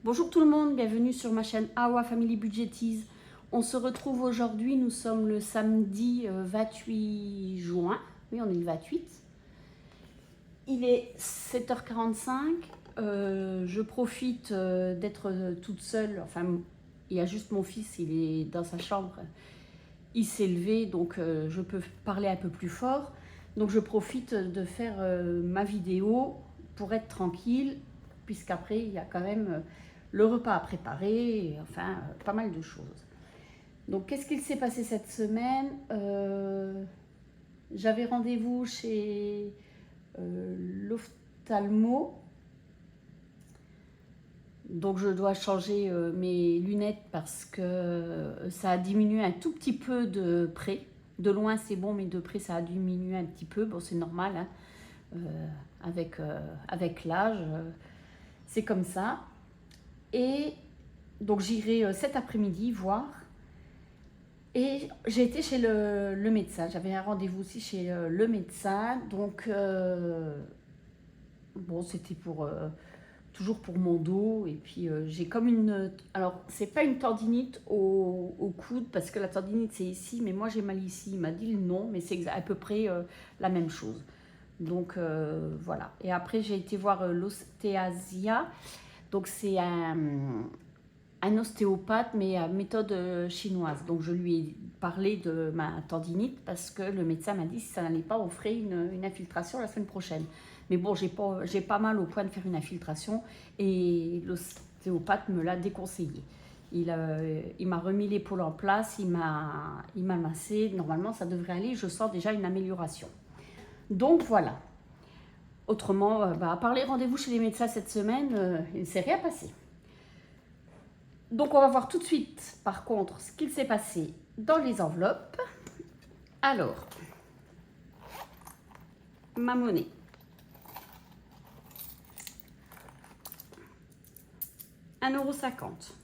Bonjour tout le monde, bienvenue sur ma chaîne Awa Family Budgetize. On se retrouve aujourd'hui, nous sommes le samedi 28 juin. Oui, on est le 28. Il est 7h45. Je profite d'être toute seule. Enfin, il y a juste mon fils, il est dans sa chambre. Il s'est levé, donc je peux parler un peu plus fort. Donc je profite de faire ma vidéo pour être tranquille, puisqu'après, il y a quand même le repas à préparer, et enfin, pas mal de choses. Donc, qu'est-ce qu'il s'est passé cette semaine? J'avais rendez-vous chez l'ophtalmo. Donc, je dois changer mes lunettes parce que ça a diminué un tout petit peu de près. De loin, c'est bon, mais de près, ça a diminué un petit peu. Bon, c'est normal, hein. Avec l'âge, c'est comme ça. Et donc j'irai cet après-midi voir. Et j'ai été chez le médecin. J'avais un rendez-vous aussi chez le médecin. Donc, bon, c'était toujours pour mon dos. Et puis, j'ai comme une... Alors, c'est pas une tendinite au coude, parce que la tendinite, c'est ici. Mais moi, j'ai mal ici. Il m'a dit le nom, mais c'est à peu près la même chose. Donc, voilà. Et après, j'ai été voir l'ostéasia. Donc, c'est un ostéopathe, mais à méthode chinoise. Donc, je lui ai parlé de ma tendinite parce que le médecin m'a dit si ça n'allait pas, on ferait une infiltration la semaine prochaine. Mais bon, j'ai pas mal au point de faire une infiltration et l'ostéopathe me l'a déconseillé. Il m'a remis l'épaule en place, il m'a massé. Normalement, ça devrait aller. Je sens déjà une amélioration. Donc, voilà. Autrement, à part les rendez-vous chez les médecins cette semaine, il ne s'est rien passé. Donc, on va voir tout de suite, par contre, ce qu'il s'est passé dans les enveloppes. Alors, ma monnaie. €1,50.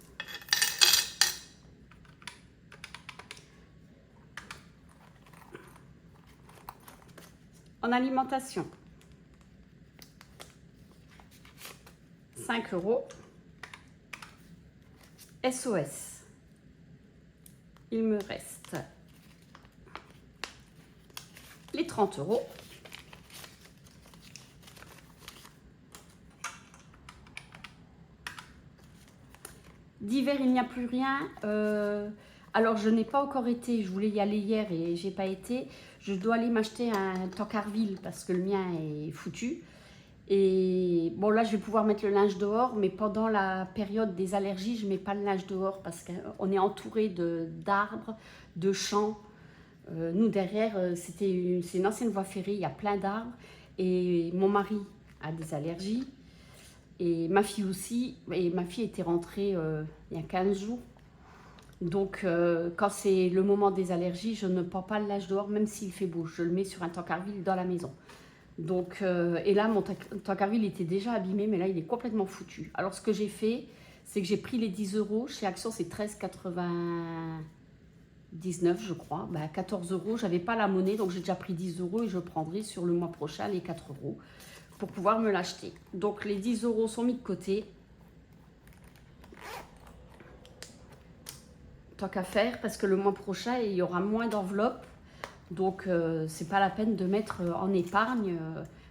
En alimentation, 5 €. SOS, il me reste les 30 €. Divers, il n'y a plus rien. Alors, je n'ai pas encore été. Je voulais y aller hier et j'ai pas été. Je dois aller m'acheter un Tancarville parce que le mien est foutu. Et bon, là, je vais pouvoir mettre le linge dehors, mais pendant la période des allergies, je ne mets pas le linge dehors parce qu'on est entouré d'arbres, de champs. Nous, derrière, c'est une ancienne voie ferrée, il y a plein d'arbres. Et mon mari a des allergies. Et ma fille aussi. Et ma fille était rentrée il y a 15 jours. Donc, quand c'est le moment des allergies, je ne prends pas le linge dehors, même s'il fait beau. Je le mets sur un Tancarville dans la maison. Donc, et là, mon Tancarville était déjà abîmé, mais là, il est complètement foutu. Alors, ce que j'ai fait, c'est que j'ai pris les 10 €. Chez Action, c'est 13,99 € je crois. 14 €. J'avais pas la monnaie, donc j'ai déjà pris 10 € et je prendrai sur le mois prochain les 4 € pour pouvoir me l'acheter. Donc, les 10 € sont mis de côté. Tant qu'à faire, parce que le mois prochain, il y aura moins d'enveloppes. Donc, c'est pas la peine de mettre en épargne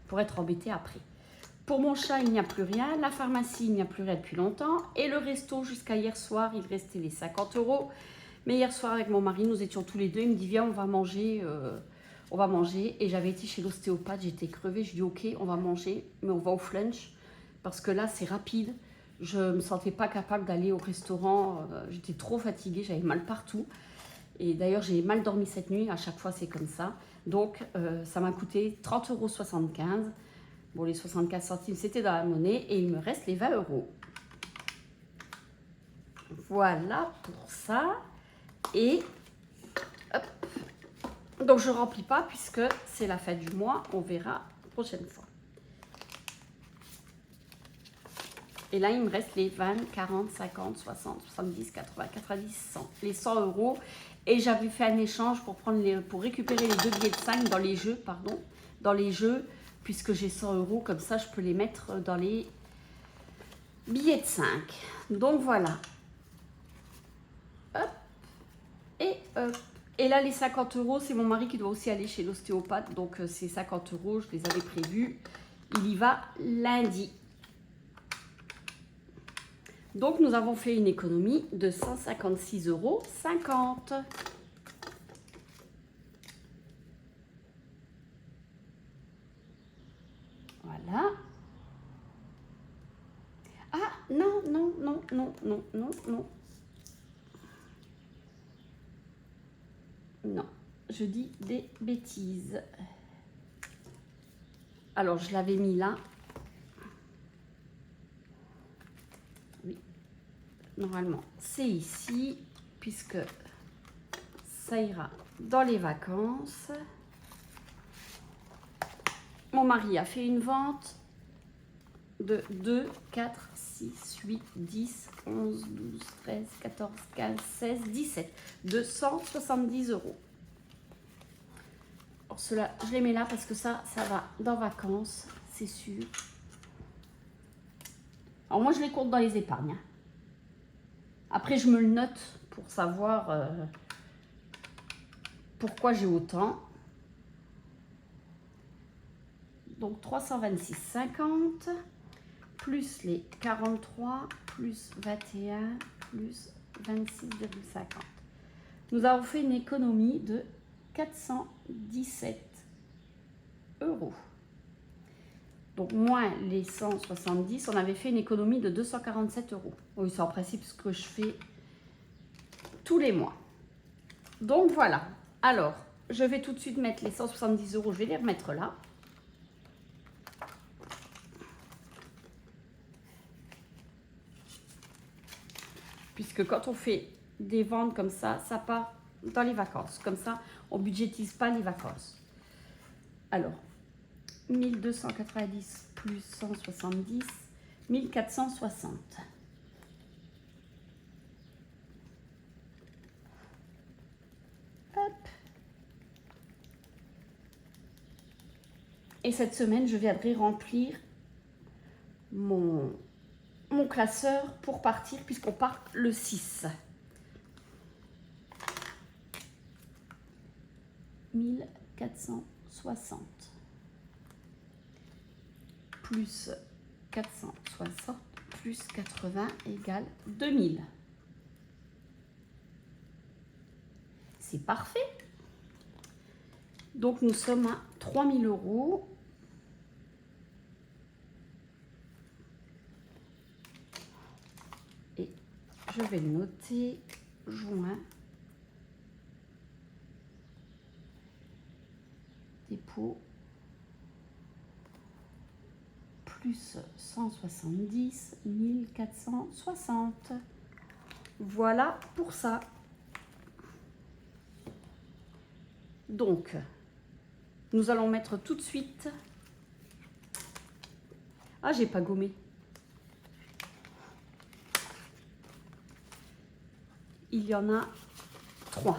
pour être embêté après. Pour mon chat, il n'y a plus rien. La pharmacie, il n'y a plus rien depuis longtemps. Et le resto, jusqu'à hier soir, il restait les 50 €. Mais hier soir, avec mon mari, nous étions tous les deux. Il me dit, viens, on va manger. Et j'avais été chez l'ostéopathe, j'étais crevée. Je dis, ok, on va manger, mais on va au flunch. Parce que là, c'est rapide. Je ne me sentais pas capable d'aller au restaurant. J'étais trop fatiguée, j'avais mal partout. Et d'ailleurs, j'ai mal dormi cette nuit. À chaque fois, c'est comme ça. Donc, ça m'a coûté 30,75 €. Bon, les 75 centimes, c'était dans la monnaie. Et il me reste les 20 €. Voilà pour ça. Et hop. Donc, je ne remplis pas puisque c'est la fin du mois. On verra la prochaine fois. Et là, il me reste les 20, 40, 50, 60, 70, 80, 90, 100. Les 100 €. Et j'avais fait un échange pour récupérer les 2 billets de 5 dans les jeux, puisque j'ai 100 €, comme ça je peux les mettre dans les billet de 5. Donc voilà. Hop. Et hop. Et là, les 50 euros, c'est mon mari qui doit aussi aller chez l'ostéopathe. Donc, ces 50 euros, je les avais prévus. Il y va lundi. Donc, nous avons fait une économie de 156,50 euros. Voilà. Ah, non, non, non, non, non, non, non. Non, je dis des bêtises. Alors, je l'avais mis là. Oui, normalement, c'est ici, puisque ça ira dans les vacances. Mon mari a fait une vente de 2, 4, 6, 8, 10, 11, 12, 13, 14, 15, 16, 17. De 170 euros. Alors cela, je les mets là parce que ça va dans vacances, c'est sûr. Alors moi, je les compte dans les épargnes. Après, je me le note pour savoir pourquoi j'ai autant. Donc 326,50 plus les 43 plus 21 plus 26,50. Nous avons fait une économie de 417 euros. Donc moins les 170, on avait fait une économie de 247 euros. Oui, c'est en principe ce que je fais tous les mois. Donc voilà. Alors, je vais tout de suite mettre les 170 euros, je vais les remettre là. Puisque quand on fait des ventes comme ça part dans les vacances. Comme ça, on ne budgétise pas les vacances. Alors, 1290 plus 170, 1460. Hop. Et cette semaine, je viendrai remplir mon classeur pour partir, puisqu'on part le 6. 1460 plus 460 plus 80 égale 2000. C'est parfait. Donc nous sommes à 3000 euros. Et je vais le noter, juin. Dépôt plus 170, 1460. Voilà pour ça. Donc, nous allons mettre tout de suite... Ah, j'ai pas gommé. Il y en a 3.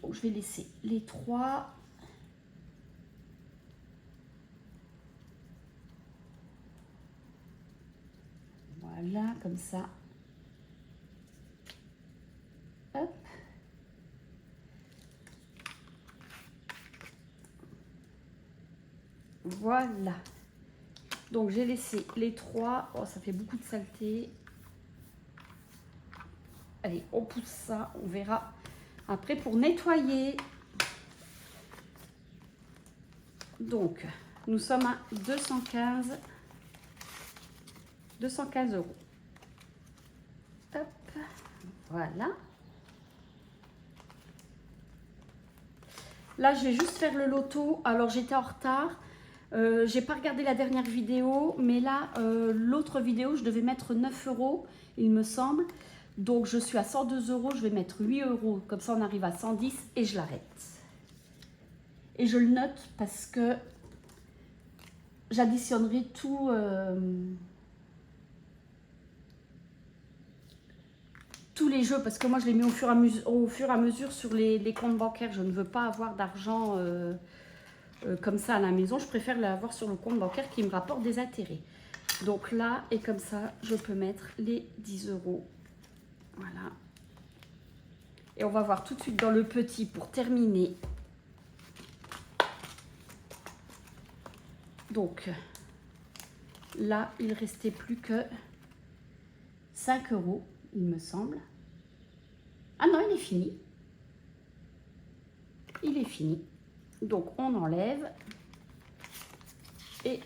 Donc, je vais laisser les 3. Voilà, comme ça. Hop. Voilà. Donc, j'ai laissé les 3. Oh, ça fait beaucoup de saleté. Allez, on pousse ça. On verra après pour nettoyer. Donc, nous sommes à 215 euros. Hop, voilà. Là, je vais juste faire le loto. Alors, j'étais en retard. J'ai pas regardé la dernière vidéo, mais là, l'autre vidéo, je devais mettre 9 euros, il me semble. Donc, je suis à 102 euros, je vais mettre 8 euros. Comme ça, on arrive à 110 et je l'arrête. Et je le note parce que j'additionnerai tout... tous les jeux, parce que moi je les mets au fur et à mesure sur les comptes bancaires. Je ne veux pas avoir d'argent comme ça à la maison. Je préfère l'avoir sur le compte bancaire qui me rapporte des intérêts. Donc là, et comme ça, je peux mettre les 10 euros. Voilà. Et on va voir tout de suite dans le petit pour terminer. Donc là, il ne restait plus que 5 euros, il me semble. Ah non, il est fini. Il est fini. Donc on enlève. Et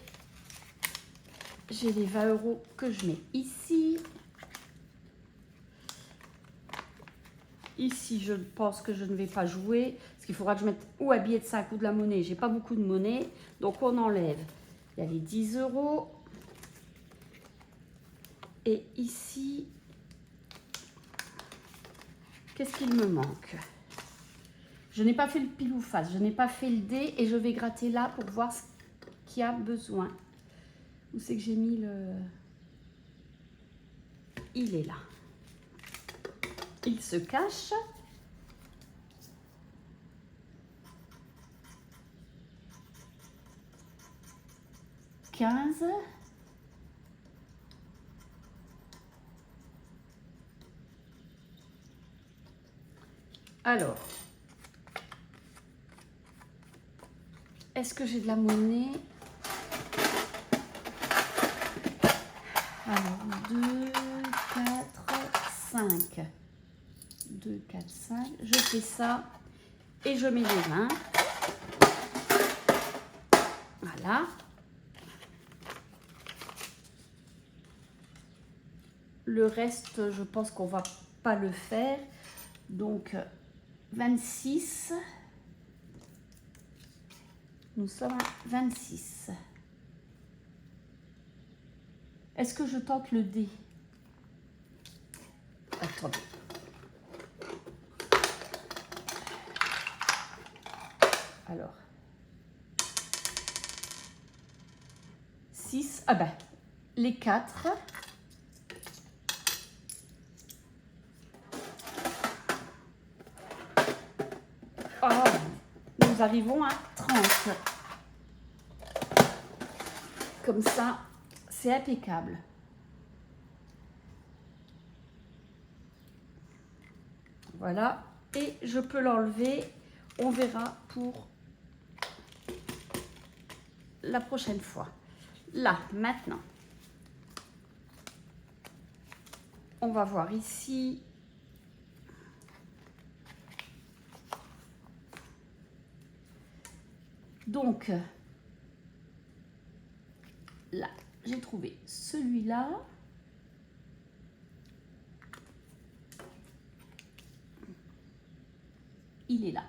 j'ai les 20 euros que je mets ici. Ici, je pense que je ne vais pas jouer. Parce qu'il faudra que je mette ou un billet de 5 ou de la monnaie. J'ai pas beaucoup de monnaie. Donc on enlève. Il y a les 10 euros. Et ici, qu'est-ce qu'il me manque? Je n'ai pas fait le pile ou face, je n'ai pas fait le dé et je vais gratter là pour voir ce qu'il y a besoin. Où c'est que j'ai mis le... Il est là. Il se cache. « 15 ». Alors, est-ce que j'ai de la monnaie? Alors, 2, 4, 5. 2, 4, 5. Je fais ça et je mets les 20. Voilà. Le reste, je pense qu'on va pas le faire. Donc, 26. Nous sommes à 26. Est-ce que je tente le dé? Attendez. Alors. 6. Ah ben, les 4. Oh, nous arrivons à 30. Comme ça, c'est impeccable. Voilà. Et je peux l'enlever. On verra pour la prochaine fois. Là, maintenant. On va voir ici. Donc, là, j'ai trouvé celui-là. Il est là.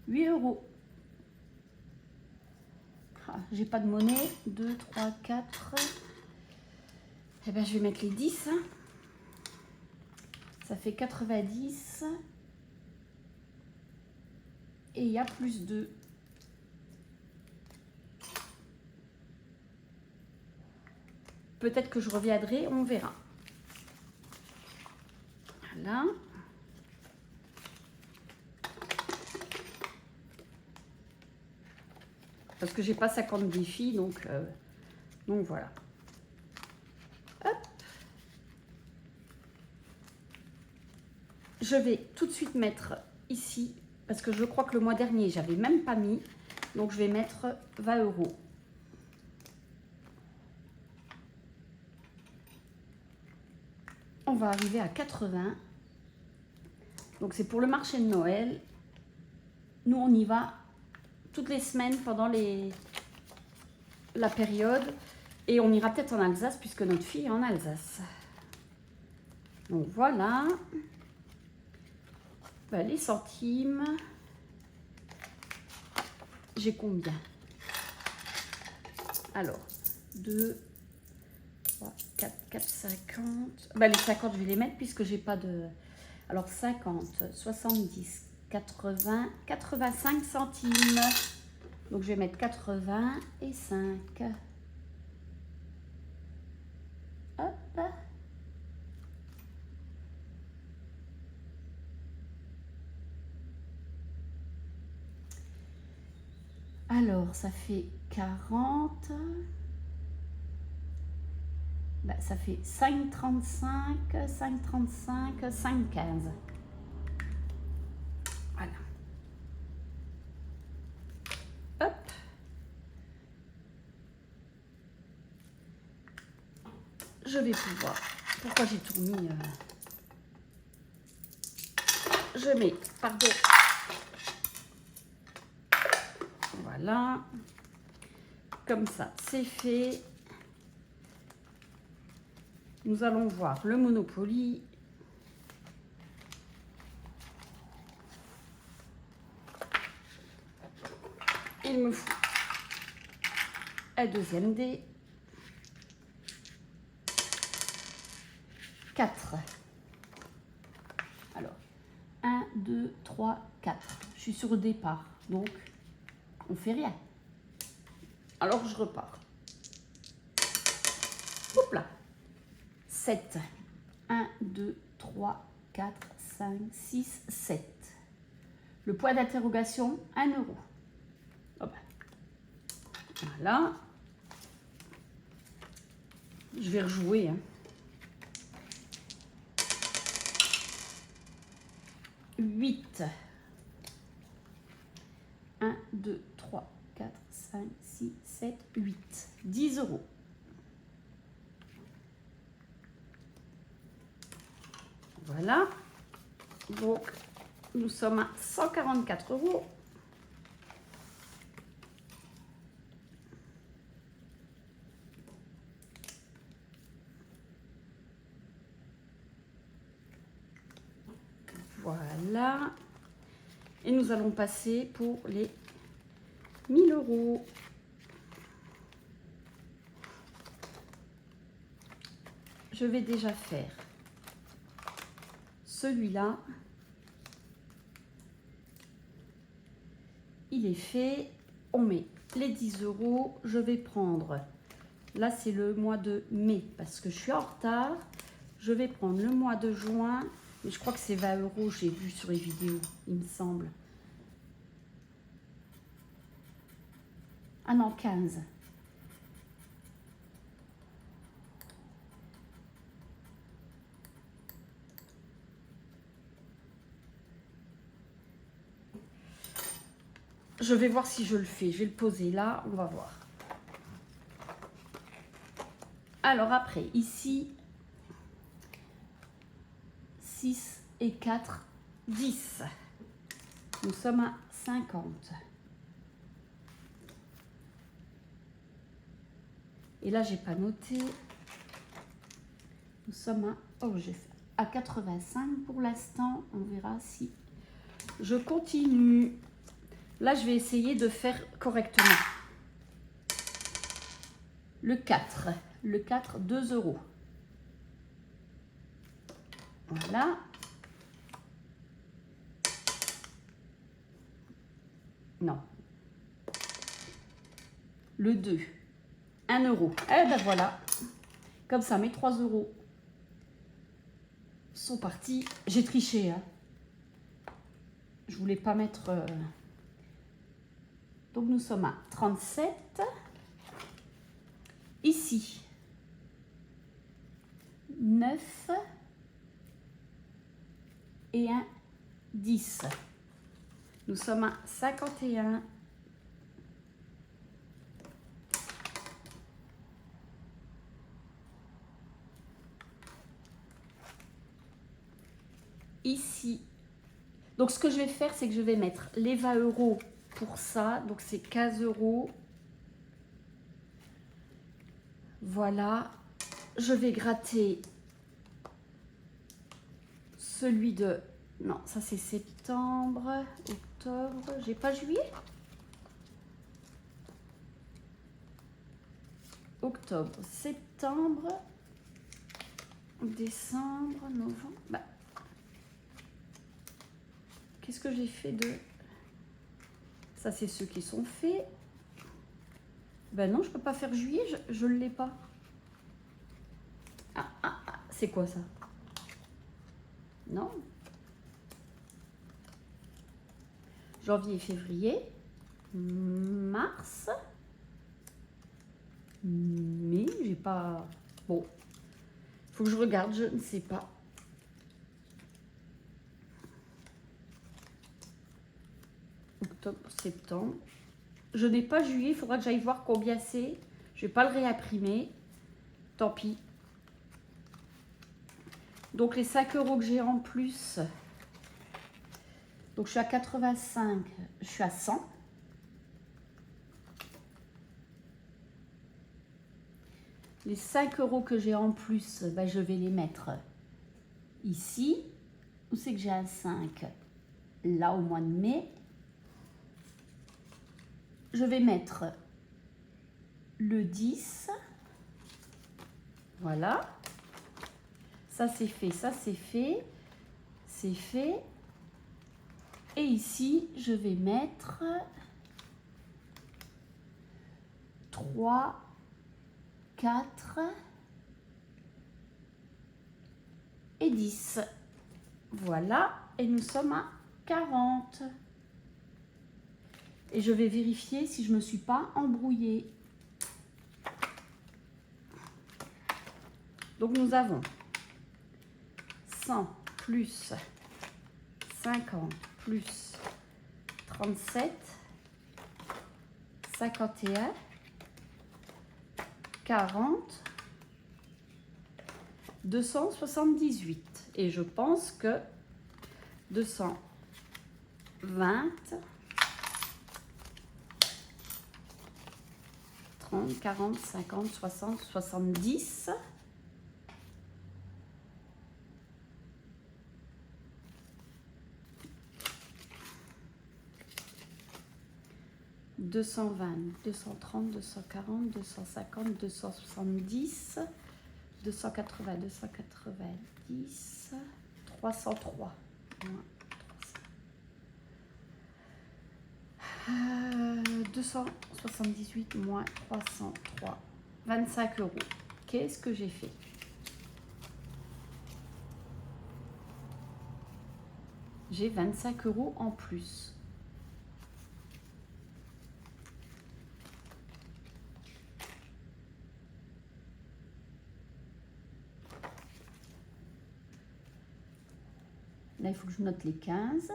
8 euros. Ah, j'ai pas de monnaie. 2, 3, 4. Eh bien, je vais mettre les 10. Ça fait 90. Et il y a plus 2. Peut-être que je reviendrai, on verra. Voilà. Parce que j'ai pas 50 défis, donc voilà. Hop. Je vais tout de suite mettre ici, parce que je crois que le mois dernier, j'avais même pas mis. Donc je vais mettre 20 euros. On va arriver à 80. Donc c'est pour le marché de Noël. Nous, on y va toutes les semaines pendant la période. Et on ira peut-être en Alsace, puisque notre fille est en Alsace. Donc voilà. Ben, les centimes. J'ai combien? Alors, 2, 3, 4, 4, 50. Ben, les 50, je vais les mettre puisque j'ai pas de... Alors, 50, 70, 80, 85 centimes. Donc, je vais mettre 80 et 5. Hop. Alors, ça fait 40. Ben, ça fait 5,35, 5,35, 5,15. Voilà. Hop. Je vais pouvoir. Pourquoi j'ai tout mis Je mets, pardon. Voilà. Comme ça, c'est fait. Nous allons voir le Monopoly. Il me faut un deuxième dé. 4. Alors, 1, 2, 3, 4. Je suis sur le départ, donc on fait rien. Alors, je repars. Hop là. 7. 1, 2, 3, 4, 5, 6, 7. Le point d'interrogation, 1 euro. Hop. Voilà. Je vais rejouer. Hein. 8. 1, 2, 3, 4, 5, 6, 7, 8. 10 euros. Voilà. Donc, nous sommes à 144 euros. Voilà. Et nous allons passer pour les 1000 euros. Je vais déjà faire celui-là. Il est fait. On met les 10 euros. Je vais prendre, là c'est le mois de mai parce que je suis en retard. Je vais prendre le mois de juin. Mais je crois que c'est 20 euros, j'ai vu sur les vidéos, il me semble. Ah non, 15. Je vais voir si je le fais. Je vais le poser là, on va voir. Alors après, ici, 6 et 4, 10. Nous sommes à 50. Et là, j'ai pas noté. Nous sommes à, oh, j'ai fait à 85 pour l'instant. On verra si je continue. Là, je vais essayer de faire correctement. Le 4. Le 4, 2 euros. Voilà. Non. Le 2. 1 euro. Eh ben voilà. Comme ça, mes 3 euros sont partis. J'ai triché. Hein. Je voulais pas mettre... Donc, nous sommes à 37. Ici, 9 et 1, 10. Nous sommes à 51. Ici. Donc, ce que je vais faire, c'est que je vais mettre les 20 euros pour ça. Donc, c'est 15 euros. Voilà. Je vais gratter celui de... Non, ça c'est septembre, octobre. J'ai pas juillet? Octobre, septembre, décembre, novembre. Bah, qu'est-ce que j'ai fait de... Ça, c'est ceux qui sont faits. Ben non, je peux pas faire juillet, je ne l'ai pas. Ah, c'est quoi ça? Non. Janvier, février. mars, mai, j'ai pas... Bon, il faut que je regarde, je ne sais pas. Octobre, septembre. Je n'ai pas juillet, il faudra que j'aille voir combien c'est. Je ne vais pas le réimprimer. Tant pis. Donc les 5 € que j'ai en plus. Donc je suis à 85, je suis à 100. Les 5 € que j'ai en plus, ben, je vais les mettre ici. Où c'est que j'ai un 5? Là au mois de mai. Je vais mettre le 10. Voilà. Ça c'est fait, ça c'est fait. C'est fait. Et ici, je vais mettre 3, 4 et 10. Voilà. Et nous sommes à 40. Et je vais vérifier si je ne me suis pas embrouillée. Donc nous avons 100 plus 50 plus 37, 51, 40, 278. Et je pense que 220, 30, 40, 50, 60, 70. 220, 230, 240, 250, 270, 280, 290, 303. 278 moins 303, 25 €. Qu'est-ce que j'ai fait? J'ai 25 € en plus. Là, il faut que je note les 15.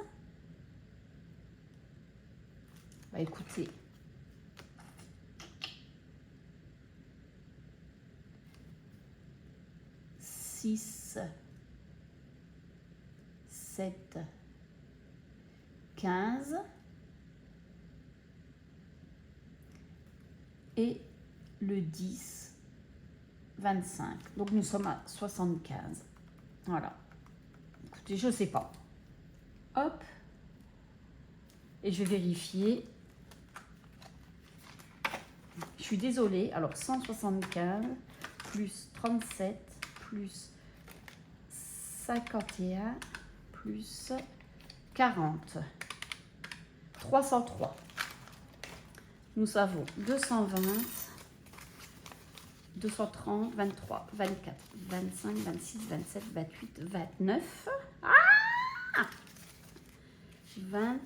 Bah, écoutez, six, 7, 15 et le 10, 25. Donc, nous sommes à 75. Voilà. Écoutez, je ne sais pas. Hop. Et je vais vérifier. Je suis désolée. Alors, 175 plus 37 plus 51 plus 40. 303. Nous avons 220, 230, 23, 24, 25, 26, 27, 28, 29. Ah 20,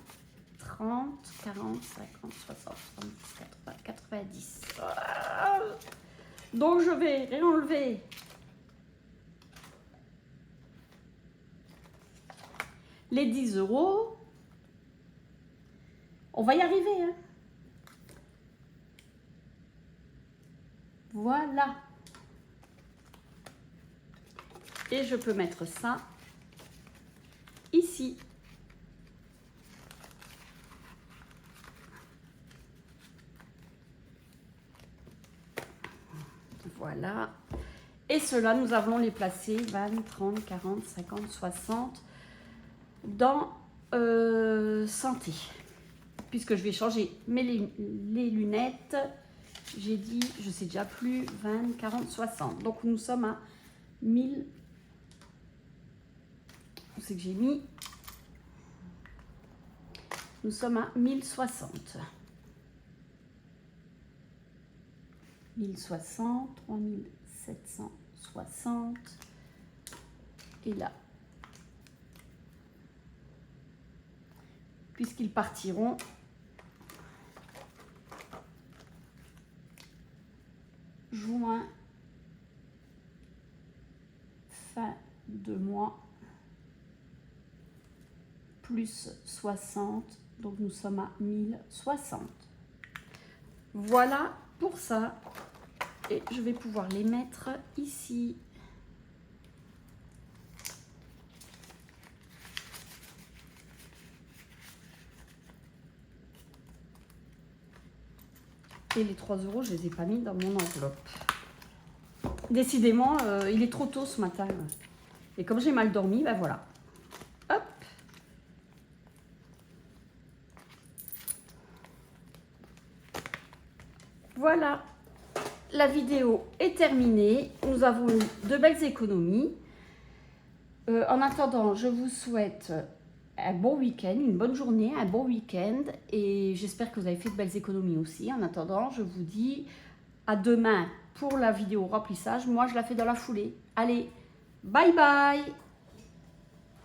30, 40, 50, 60, 70, 80, 90. Ah, donc je vais réenlever les 10 €. On va y arriver, hein. Voilà. Et je peux mettre ça ici. Voilà. Et ceux-là, nous allons les placer 20, 30, 40, 50, 60 dans santé. Puisque je vais changer les lunettes. J'ai dit, je sais déjà plus, 20, 40, 60. Donc nous sommes à 1000. Où c'est que j'ai mis? Nous sommes à 1060. 1060, 3760. Et là, puisqu'ils partiront juin, fin de mois, plus 60, donc nous sommes à 1060. Voilà pour ça. Et je vais pouvoir les mettre ici. Et les 3 €, je les ai pas mis dans mon enveloppe. Décidément, il est trop tôt ce matin. Et comme j'ai mal dormi, ben voilà. Hop. Voilà. La vidéo est terminée. Nous avons eu de belles économies. En attendant, je vous souhaite un bon week-end, une bonne journée, un bon week-end. Et j'espère que vous avez fait de belles économies aussi. En attendant, je vous dis à demain pour la vidéo remplissage. Moi, je la fais dans la foulée. Allez, bye bye!